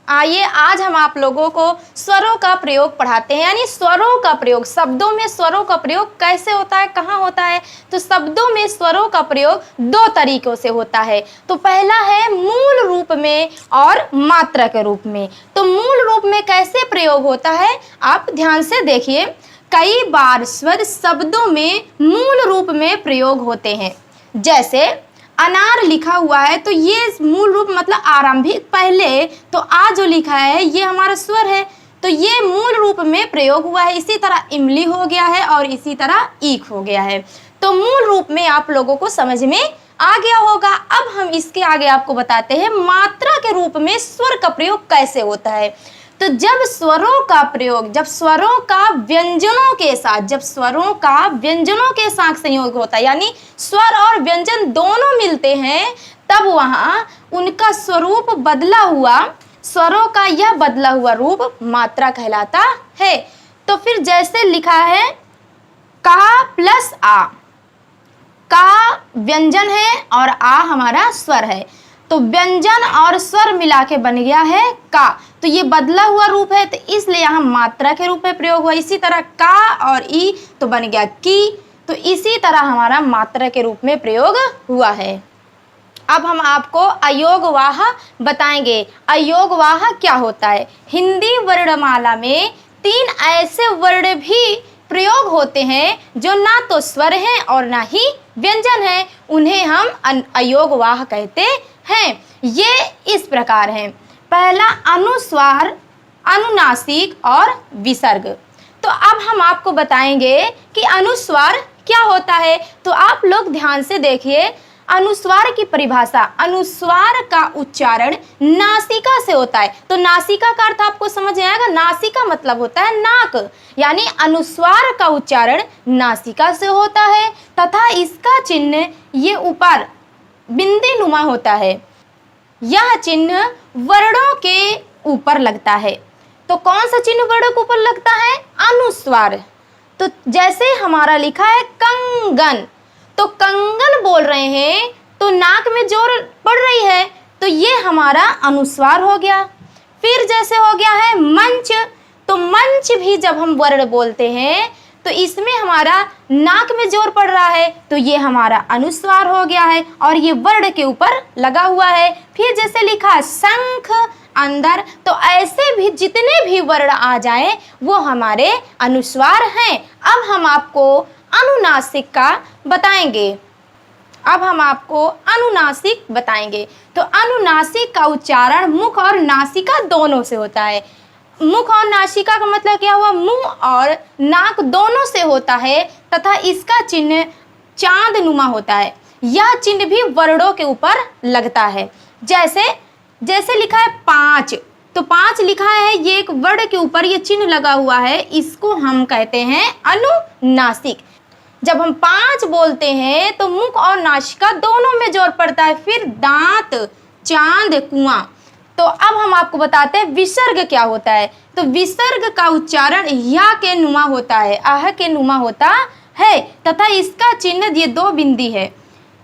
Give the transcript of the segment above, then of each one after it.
आइए आज हम आप लोगों को स्वरों का प्रयोग पढ़ाते हैं, यानी स्वरों का प्रयोग, शब्दों में स्वरों का प्रयोग कैसे होता है, कहाँ होता है। तो शब्दों में स्वरों का प्रयोग दो तरीकों से होता है। तो पहला है मूल रूप में और मात्रा के रूप में। तो मूल रूप में कैसे प्रयोग होता है, आप ध्यान से देखिए। कई बार स्वर शब्दों में मूल रूप में प्रयोग होते हैं। जैसे अनार लिखा हुआ है तो ये मूल रूप मतलब आरंभिक पहले, तो आ जो लिखा है ये हमारा स्वर है, तो ये मूल रूप में प्रयोग हुआ है। इसी तरह इमली हो गया है और इसी तरह ईख हो गया है। तो मूल रूप में आप लोगों को समझ में आ गया होगा। अब हम इसके आगे आपको बताते हैं मात्रा के रूप में स्वर का प्रयोग कैसे होता है। तो जब स्वरों का प्रयोग, जब स्वरों का व्यंजनों के साथ, जब स्वरों का व्यंजनों के साथ संयोग होता है, यानी स्वर और व्यंजन दोनों मिलते हैं, तब वहाँ उनका स्वरूप बदला हुआ, स्वरों का यह बदला हुआ रूप मात्रा कहलाता है। तो फिर जैसे लिखा है का प्लस आ, का व्यंजन है और आ हमारा स्वर है, तो व्यंजन और स्वर मिला के बन गया है का। तो ये बदला हुआ रूप है, तो इसलिए यहाँ मात्रा के रूप में प्रयोग हुआ। इसी तरह का और ई तो बन गया की, तो इसी तरह हमारा मात्रा के रूप में प्रयोग हुआ है। अब हम आपको अयोगवाह बताएंगे। अयोगवाह क्या होता है। हिंदी वर्णमाला में 3 ऐसे वर्ण भी प्रयोग होते हैं जो ना तो स्वर हैं और ना ही व्यंजन हैं, उन्हें हम अयोगवाह कहते हैं। ये इस प्रकार हैं। पहला अनुस्वार, अनुनासिक और विसर्ग। तो अब हम आपको बताएंगे कि अनुस्वार क्या होता है। तो आप लोग ध्यान से देखिए, अनुस्वार की परिभाषा, अनुस्वार का उच्चारण नासिका से होता है। तो नासिका का अर्थ आपको समझ आएगा। नासिका मतलब होता है नाक, यानी अनुस्वार का उच्चारण नासिका से होता है तथा इसका चिन्ह ये ऊपर बिंदी नुमा होता है। यह चिन्ह वर्णों के ऊपर लगता है। तो कौन सा चिन्ह वर्णों के ऊपर लगता है, अनुस्वार। तो जैसे हमारा लिखा है कंगन, तो कंगन बोल रहे हैं तो नाक में जोर पड़ रही है, तो ये हमारा अनुस्वार हो गया। फिर जैसे हो गया है मंच, तो मंच भी जब हम वर्ण बोलते हैं तो इसमें हमारा नाक में जोर पड़ रहा है, तो ये हमारा अनुस्वार हो गया है और ये वर्ण के ऊपर लगा हुआ है। फिर जैसे लिखा शंख अंदर, तो ऐसे भी जितने भी वर्ण आ जाएं वो हमारे अनुस्वार हैं। अब हम आपको अनुनासिक का बताएंगे। अब हम आपको अनुनासिक बताएंगे। तो अनुनासिक का उच्चारण मुख और नासिका दोनों से होता है। मुख और नासिका का मतलब क्या हुआ, मुंह और नाक दोनों से होता है तथा इसका चिन्ह चांद नुमा होता है। यह चिन्ह भी वर्णों के ऊपर लगता है। जैसे लिखा है 5, तो 5 लिखा है, ये एक वर्ण के ऊपर ये चिन्ह लगा हुआ है, इसको हम कहते हैं अनुनासिक। जब हम 5 बोलते हैं तो मुख और नासिका दोनों में जोर पड़ता है। फिर दांत, चांद, कुआं। तो अब हम आपको बताते हैं विसर्ग क्या होता है। तो विसर्ग का उच्चारण या के नुमा होता है, आह के नुमा होता है तथा इसका चिन्ह ये 2 बिंदी है।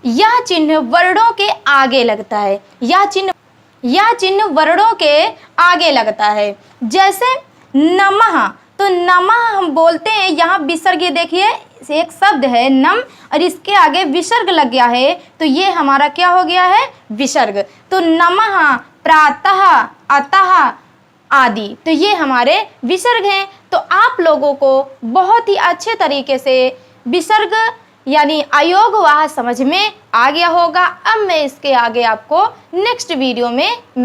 यह चिन्ह वर्णों के आगे लगता है। यह चिन्ह वर्णों के आगे लगता है। जैसे नमः, तो नमः हम बोलते हैं, यहाँ विसर्ग, ये देखिए एक शब्द है नम और इसके आगे विसर्ग लग गया है, तो ये हमारा क्या हो गया है, विसर्ग। तो नमः, प्रातः, अतः आदि, तो ये हमारे विसर्ग हैं। तो आप लोगों को बहुत ही अच्छे तरीके से विसर्ग यानी अयोगवाह समझ में आ गया होगा। अब मैं इसके आगे आपको नेक्स्ट वीडियो में